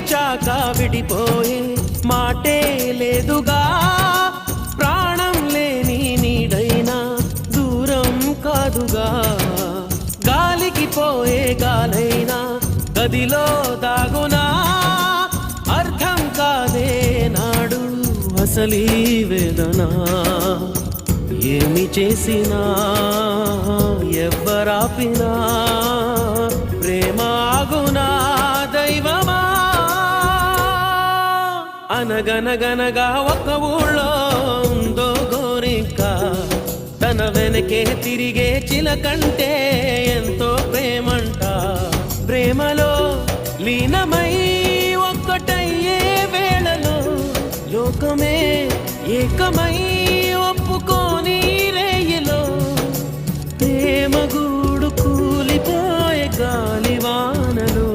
ప్రేమించాక విడిపోయే మాటే లేదుగా, ప్రాణం లేని నీడైనా దూరం కాదుగా, గాలికి పోయే గాలైనా గదిలో దాగునా, అర్థం కాదే నాడు అసలీ వేదన, ఏమి చేసినా ఎవ్వరాపినా ప్రేమ ఆగునా దైవమా. అనగనగనగా ఒక ఊళ్ళో ఉందో గోరింక, తన వెనకే తిరిగే చిలకంటే ఎంతో ప్రేమంట, ప్రేమలో లీనమై ఒక్కటయ్యే వేళలో లోకమే ఏకమై ఒప్పుకోని రేయిలో ప్రేమ గూడు కూలిపోయే గాలి